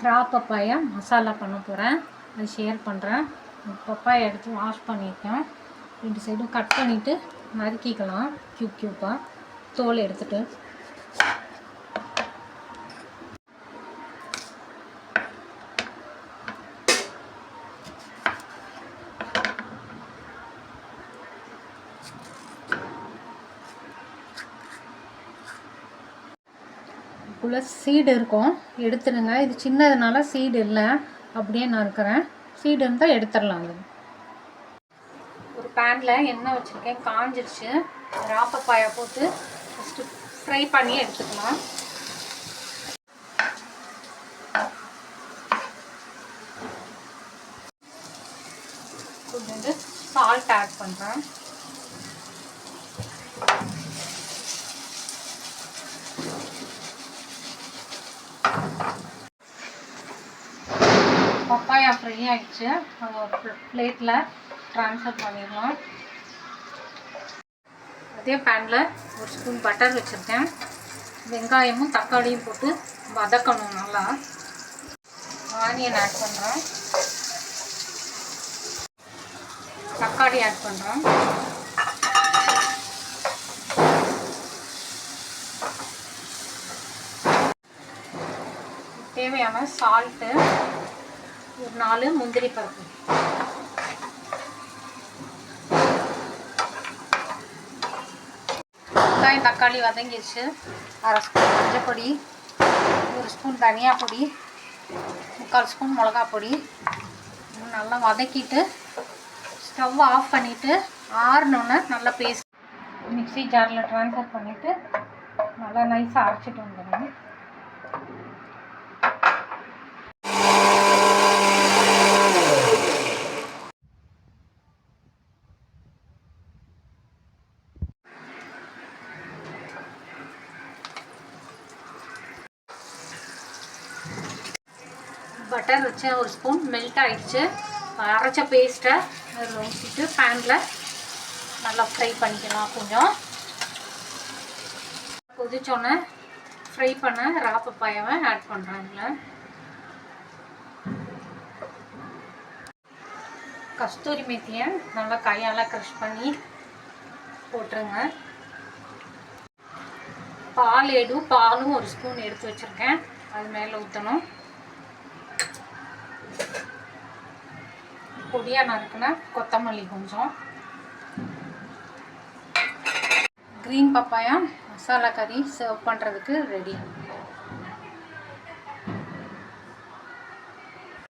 ரா papaya masala பண்ண போகிறேன், அது ஷேர் பண்ணுறேன். பப்பாயா எடுத்து வாஷ் பண்ணியிருக்கேன். 2 சைடும் கட் பண்ணிவிட்டு நறுக்கிக்கலாம் க்யூப்பாக தோல் எடுத்துகிட்டு. இதுக்குள்ளே சீடு இருக்கும், எடுத்துடுங்க. இது சின்னதுனால சீடு இல்லை, அப்படியே நான் இருக்கிறேன். சீடு இருந்தால் எடுத்துடலாம். அது ஒரு பேனில் எண்ணெய் வச்சுருக்கேன், காஞ்சிடுச்சு. ரா பப்பாயா போட்டு ஃபஸ்ட்டு ஃப்ரை பண்ணி எடுத்துக்கலாம். கொஞ்சோண்டு சால்ட் ஆட் பண்ணுறேன். பப்பாயா ஃப்ரை ஆகிடுச்சு, அதை ஒரு பிளேட்டில் ட்ரான்ஸ்ஃபர் பண்ணிடலாம். அதே பேனில் ஒரு ஸ்பூன் பட்டர் வச்சுருக்கேன். வெங்காயமும் தக்காளியும் போட்டு வதக்கணும் நல்லா. ஆனியன் ஆட் பண்ணுறேன், தக்காளி ஆட் பண்ணுறேன். தேவையான சால்ட்டு, ஒரு 4 முந்திரி பருப்பு. வெங்காயம் தக்காளி வதங்கிடுச்சு. 1/2 ஸ்பூன் மஞ்சள் பொடி, 1 ஸ்பூன் தனியா பொடி, 3/4 ஸ்பூன் மிளகா பொடி. நல்லா வதக்கிட்டு ஸ்டவ் ஆஃப் பண்ணிவிட்டு ஆறினோன்னே நல்லா பேஸ்ட் மிக்ஸி ஜாரில் ட்ரான்ஸ்ஃபர் பண்ணிவிட்டு நல்லா நைஸாக அரைச்சிட்டு வந்துடுங்க. பட்டர் வச்சு 1 ஸ்பூன் மெல்ட் ஆகிடுச்சு. அரைச்ச பேஸ்ட்டை அதில் ஊற்றிட்டு பேனில் நல்லா ஃப்ரை பண்ணிக்கலாம். கொஞ்சம் கொதிச்சோன்னே ஃப்ரை பண்ண ரா பப்பாயாவை ஆட் பண்ணுறேன். இதில் கஸ்தூரி மேத்தியை நல்லா கையால் க்ரஷ் பண்ணி போட்டுருங்க. பாலும் 1 ஸ்பூன் எடுத்து வச்சுருக்கேன், அது மேலே ஊற்றணும். பொடியாக நறுக்குன கொத்தமல்லி கொஞ்சம். க்ரீன் பப்பாயா மசாலா கறி சர்வ் பண்ணுறதுக்கு ரெடி.